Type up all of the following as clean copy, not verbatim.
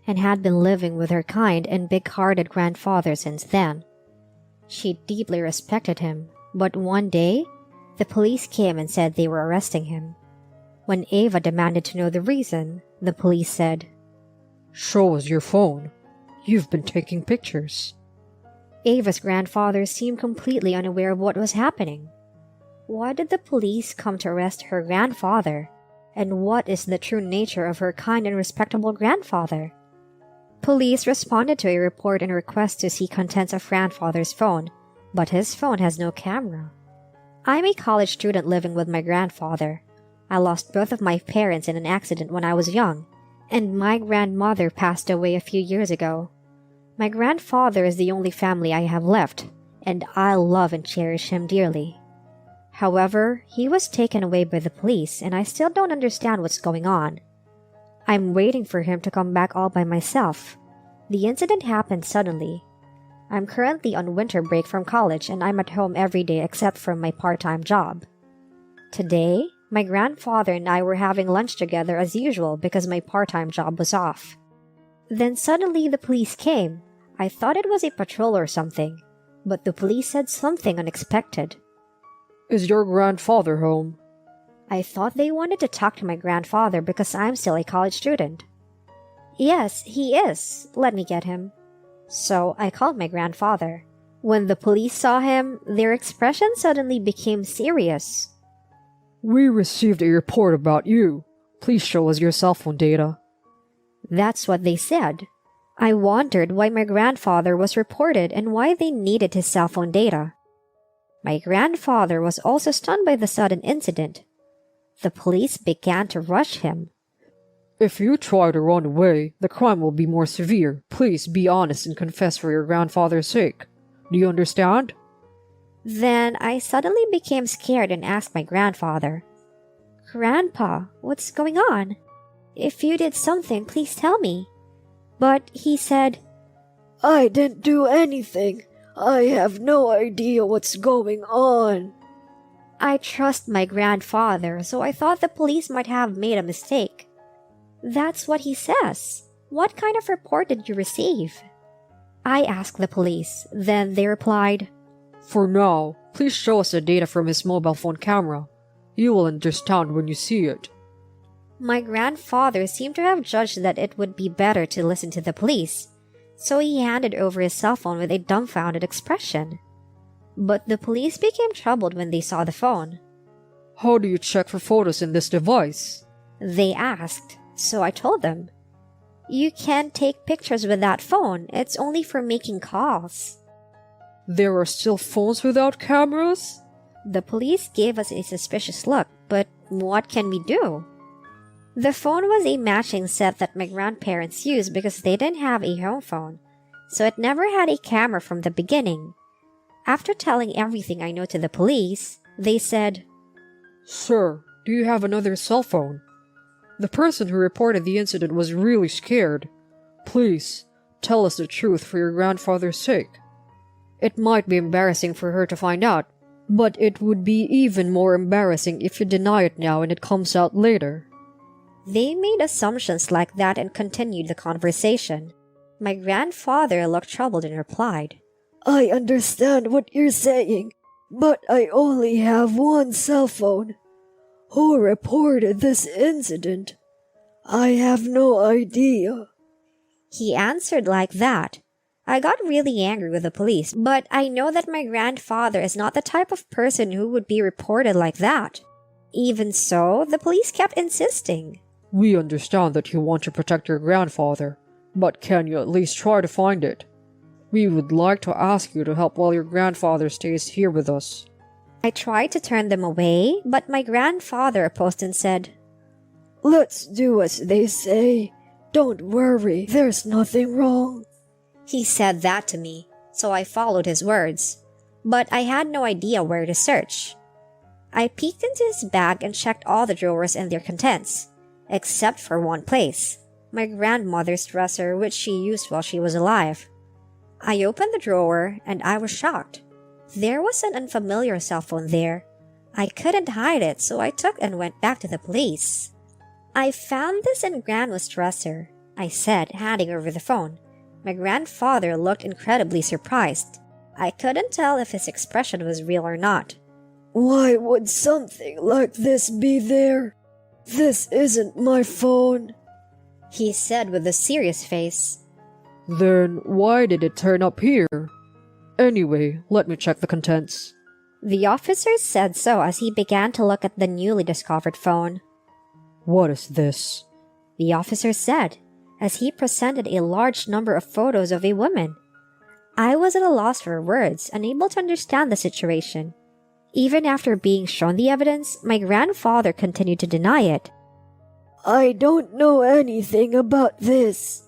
and had been living with her kind and big-hearted grandfather since then. She deeply respected him, but one day, the police came and said they were arresting him. When Ava demanded to know the reason, the police said, "Show us your phone. You've been taking pictures." Ava's grandfather seemed completely unaware of what was happening. Why did the police come to arrest her grandfather? And what is the true nature of her kind and respectable grandfather? Police responded to a report and request to see contents of grandfather's phone, but his phone has no camera. I'm a college student living with my grandfather. I lost both of my parents in an accident when I was young, and my grandmother passed away a few years ago. My grandfather is the only family I have left, and I love and cherish him dearly. However, he was taken away by the police, and I still don't understand what's going on. I'm waiting for him to come back all by myself. The incident happened suddenly. I'm currently on winter break from college, and I'm at home every day except for my part-time job. Today, my grandfather and I were having lunch together as usual because my part-time job was off. Then suddenly the police came. I thought it was a patrol or something, but the police said something unexpected. "Is your grandfather home?" I thought they wanted to talk to my grandfather because I'm still a college student. "Yes, he is. Let me get him." So I called my grandfather. When the police saw him, their expression suddenly became serious. "We received a report about you. Please show us your cell phone data." That's what they said. I wondered why my grandfather was reported and why they needed his cell phone data. My grandfather was also stunned by the sudden incident. The police began to rush him. "If you try to run away, the crime will be more severe. Please be honest and confess for your grandfather's sake. Do you understand?" Then I suddenly became scared and asked my grandfather, "Grandpa, what's going on? If you did something, please tell me." But he said, "I didn't do anything. I have no idea what's going on." I trust my grandfather, so I thought the police might have made a mistake. That's what he says. What kind of report did you receive? I asked the police. Then they replied, "For now, please show us the data from his mobile phone camera. You will understand when you see it." My grandfather seemed to have judged that it would be better to listen to the police, so he handed over his cell phone with a dumbfounded expression. But the police became troubled when they saw the phone. "How do you check for photos in this device?" They asked, so I told them. "You can't take pictures with that phone. It's only for making calls." "There are still phones without cameras?" The police gave us a suspicious look, but what can we do? The phone was a matching set that my grandparents used because they didn't have a home phone, so it never had a camera from the beginning. After telling everything I know to the police, they said, "Sir, do you have another cell phone? The person who reported the incident was really scared. Please, tell us the truth for your grandfather's sake. It might be embarrassing for her to find out, but it would be even more embarrassing if you deny it now and it comes out later." They made assumptions like that and continued the conversation. My grandfather looked troubled and replied, "I understand what you're saying, but I only have one cell phone. Who reported this incident? I have no idea." He answered like that. I got really angry with the police, but I know that my grandfather is not the type of person who would be reported like that. Even so, the police kept insisting. "We understand that you want to protect your grandfather, but can you at least try to find it? We would like to ask you to help while your grandfather stays here with us." I tried to turn them away, but my grandfather opposed and said, "Let's do as they say. Don't worry, there's nothing wrong." He said that to me, so I followed his words. But I had no idea where to search. I peeked into his bag and checked all the drawers and their contents, except for one place, my grandmother's dresser, which she used while she was alive. I opened the drawer and I was shocked. There was an unfamiliar cell phone there. I couldn't hide it, so I took and went back to the police. I found this in Grandma's dresser. I said, handing over the phone. My grandfather looked incredibly surprised. I couldn't tell if his expression was real or not. Why would something like this be there? This isn't my phone, he said with a serious face. Then why did it turn up here? Anyway, let me check the contents. The officer said so as he began to look at the newly discovered phone. What is this? The officer said, as he presented a large number of photos of a woman. I was at a loss for words, unable to understand the situation. Even after being shown the evidence, my grandfather continued to deny it. I don't know anything about this.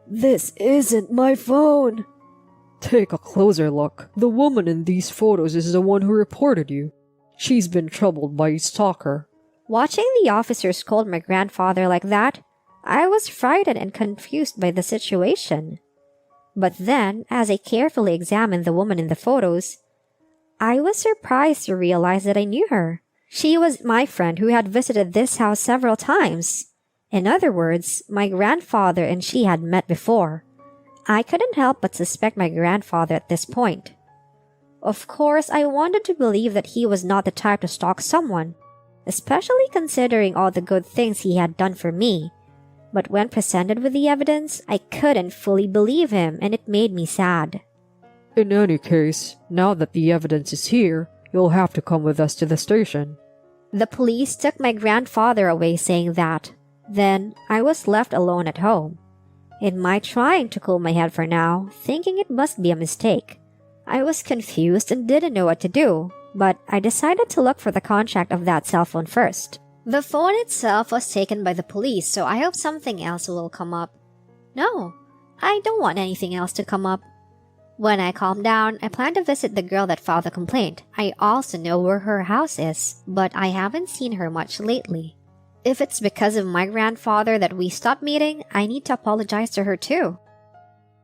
This isn't my phone. Take a closer look. The woman in these photos is the one who reported you. She's been troubled by a stalker. Watching the officer scold my grandfather like that, I was frightened and confused by the situation. But then, as I carefully examined the woman in the photos, I was surprised to realize that I knew her. She was my friend who had visited this house several times. In other words, my grandfather and she had met before. I couldn't help but suspect my grandfather at this point. Of course, I wanted to believe that he was not the type to stalk someone, especially considering all the good things he had done for me. But when presented with the evidence, I couldn't fully believe him, and it made me sad. In any case, now that the evidence is here, you'll have to come with us to the station. The police took my grandfather away saying that. Then I was left alone at home. In my trying to cool my head for now, thinking it must be a mistake, I was confused and didn't know what to do, but I decided to look for the contract of that cell phone first. The phone itself was taken by the police, so I hope something else will come up. No, I don't want anything else to come up. When I calm down, I plan to visit the girl that filed the complaint. I also know where her house is, but I haven't seen her much lately. If it's because of my grandfather that we stopped meeting, I need to apologize to her too.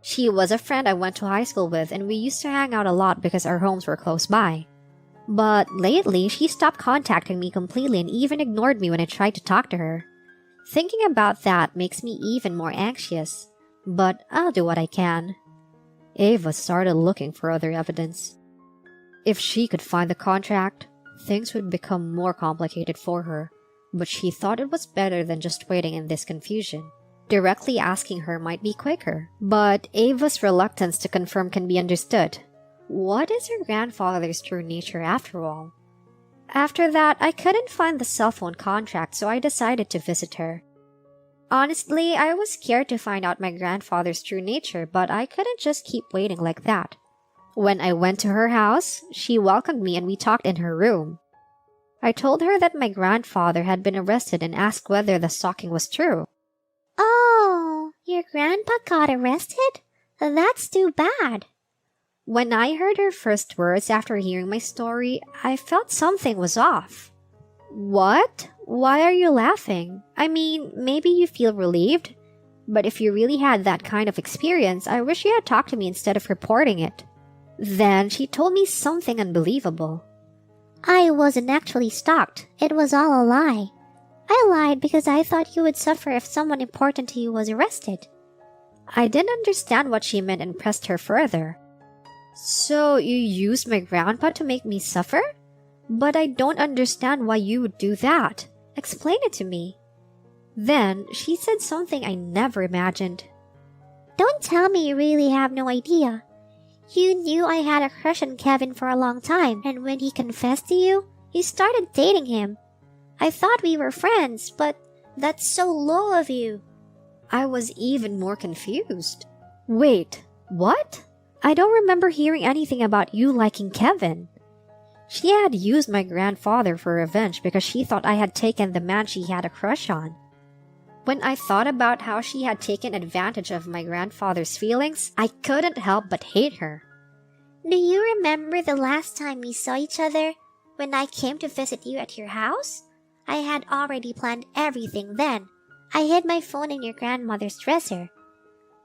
She was a friend I went to high school with, and we used to hang out a lot because our homes were close by. But lately, she stopped contacting me completely and even ignored me when I tried to talk to her. Thinking about that makes me even more anxious, but I'll do what I can. Ava started looking for other evidence. If she could find the contract, things would become more complicated for her, but she thought it was better than just waiting in this confusion. Directly asking her might be quicker, but Ava's reluctance to confirm can be understood. What is her grandfather's true nature after all? After that, I couldn't find the cell phone contract, so I decided to visit her. Honestly, I was scared to find out my grandfather's true nature, but I couldn't just keep waiting like that. When I went to her house, she welcomed me and we talked in her room. I told her that my grandfather had been arrested and asked whether the stalking was true. Oh, your grandpa got arrested? That's too bad. When I heard her first words after hearing my story, I felt something was off. What? Why are you laughing? I mean, maybe you feel relieved, but if you really had that kind of experience, I wish you had talked to me instead of reporting it. Then she told me something unbelievable. I wasn't actually stalked. It was all a lie. I lied because I thought you would suffer if someone important to you was arrested. I didn't understand what she meant and pressed her further. So you used my grandpa to make me suffer? But I don't understand why you would do that. Explain it to me. Then she said something I never imagined. Don't tell me you really have no idea. You knew I had a crush on Kevin for a long time, and when he confessed to you, you started dating him. I thought we were friends, but that's so low of you. I was even more confused. Wait, what? I don't remember hearing anything about you liking Kevin. She had used my grandfather for revenge because she thought I had taken the man she had a crush on. When I thought about how she had taken advantage of my grandfather's feelings, I couldn't help but hate her. Do you remember the last time we saw each other? When I came to visit you at your house? I had already planned everything then. I hid my phone in your grandmother's dresser.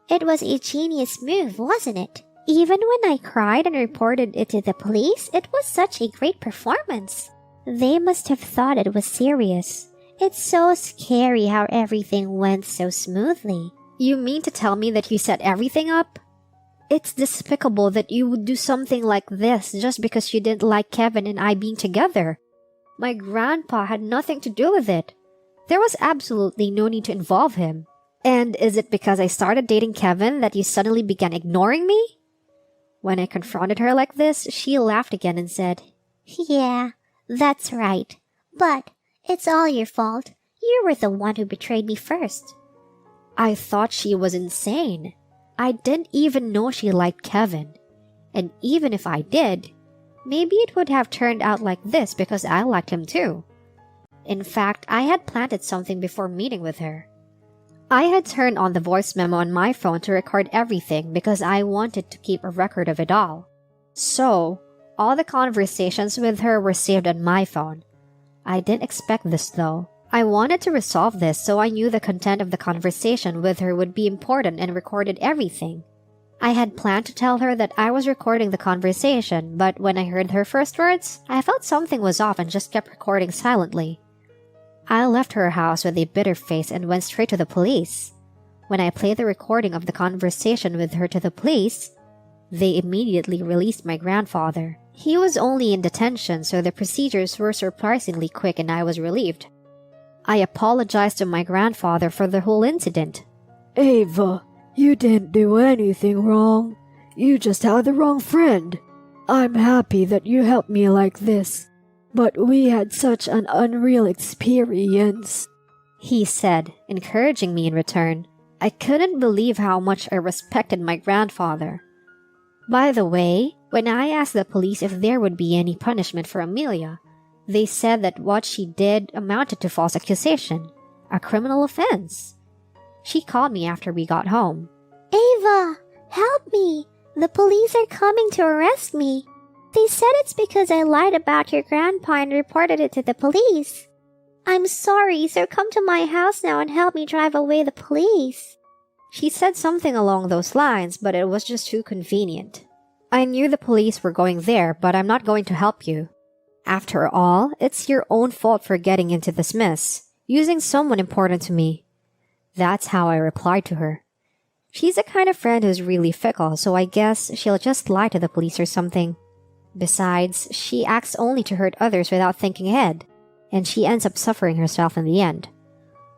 It was a genius move, wasn't it? Even when I cried and reported it to the police, it was such a great performance. They must have thought it was serious. It's so scary how everything went so smoothly. You mean to tell me that you set everything up? It's despicable that you would do something like this just because you didn't like Kevin and I being together. My grandpa had nothing to do with it. There was absolutely no need to involve him. And is it because I started dating Kevin that you suddenly began ignoring me? When I confronted her like this, she laughed again and said, Yeah, that's right. But it's all your fault. You were the one who betrayed me first. I thought she was insane. I didn't even know she liked Kevin. And even if I did, maybe it would have turned out like this because I liked him too. In fact, I had planted something before meeting with her. I had turned on the voice memo on my phone to record everything because I wanted to keep a record of it all. So, all the conversations with her were saved on my phone. I didn't expect this though. I wanted to resolve this so I knew the content of the conversation with her would be important and recorded everything. I had planned to tell her that I was recording the conversation, but when I heard her first words, I felt something was off and just kept recording silently. I left her house with a bitter face and went straight to the police. When I played the recording of the conversation with her to the police, they immediately released my grandfather. He was only in detention, so the procedures were surprisingly quick and I was relieved. I apologized to my grandfather for the whole incident. Ava, you didn't do anything wrong. You just had the wrong friend. I'm happy that you helped me like this. But we had such an unreal experience, he said, encouraging me in return. I couldn't believe how much I respected my grandfather. By the way, when I asked the police if there would be any punishment for AmITheA, they said that what she did amounted to false accusation, a criminal offense. She called me after we got home. Ava, help me! The police are coming to arrest me. They said it's because I lied about your grandpa and reported it to the police. I'm sorry, so come to my house now and help me drive away the police. She said something along those lines, but it was just too convenient. I knew the police were going there, but I'm not going to help you. After all, it's your own fault for getting into this mess, using someone important to me. That's how I replied to her. She's the kind of friend who's really fickle, so I guess she'll just lie to the police or something. Besides, she acts only to hurt others without thinking ahead, and she ends up suffering herself in the end.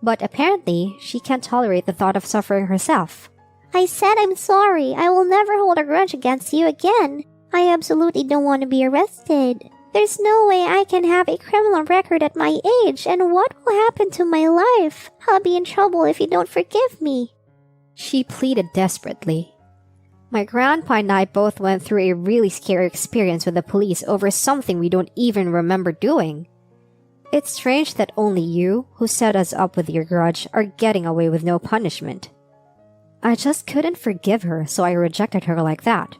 But apparently, she can't tolerate the thought of suffering herself. I said I'm sorry. I will never hold a grudge against you again. I absolutely don't want to be arrested. There's no way I can have a criminal record at my age, and what will happen to my life? I'll be in trouble if you don't forgive me. She pleaded desperately. My grandpa and I both went through a really scary experience with the police over something we don't even remember doing. It's strange that only you, who set us up with your grudge, are getting away with no punishment. I just couldn't forgive her, so I rejected her like that.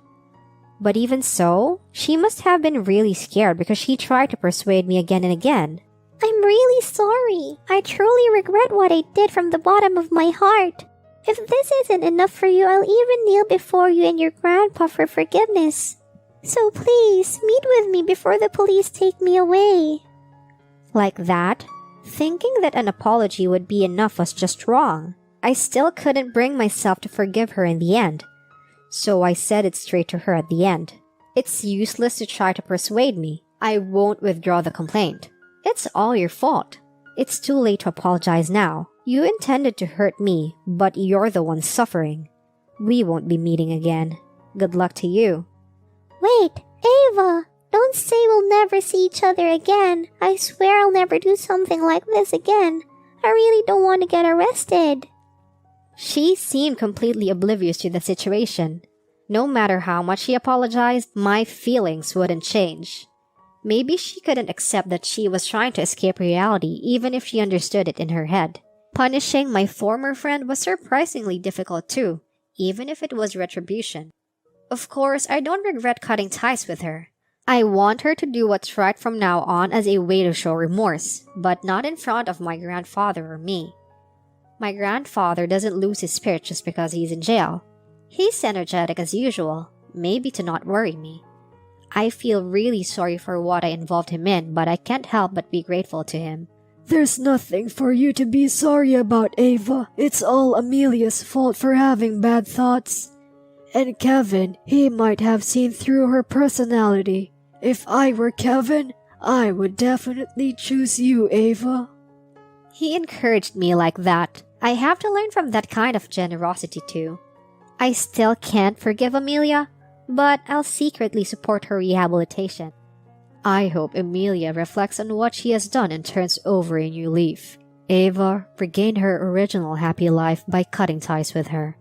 But even so, she must have been really scared because she tried to persuade me again and again. I'm really sorry. I truly regret what I did from the bottom of my heart. If this isn't enough for you, I'll even kneel before you and your grandpa for forgiveness. So please, meet with me before the police take me away. Like that, thinking that an apology would be enough was just wrong. I still couldn't bring myself to forgive her in the end. So I said it straight to her at the end. It's useless to try to persuade me. I won't withdraw the complaint. It's all your fault. It's too late to apologize now. You intended to hurt me, but you're the one suffering. We won't be meeting again. Good luck to you. Wait, Ava! Don't say we'll never see each other again. I swear I'll never do something like this again. I really don't want to get arrested. She seemed completely oblivious to the situation. No matter how much she apologized, my feelings wouldn't change. Maybe she couldn't accept that she was trying to escape reality even if she understood it in her head. Punishing my former friend was surprisingly difficult too, even if it was retribution. Of course, I don't regret cutting ties with her. I want her to do what's right from now on as a way to show remorse, but not in front of my grandfather or me. My grandfather doesn't lose his spirit just because he's in jail. He's energetic as usual, maybe to not worry me. I feel really sorry for what I involved him in, but I can't help but be grateful to him. There's nothing for you to be sorry about, Ava. It's all Amelia's fault for having bad thoughts. And Kevin, he might have seen through her personality. If I were Kevin, I would definitely choose you, Ava. He encouraged me like that. I have to learn from that kind of generosity too. I still can't forgive Amelia, but I'll secretly support her rehabilitation. I hope Amelia reflects on what she has done and turns over a new leaf. Ava regained her original happy life by cutting ties with her.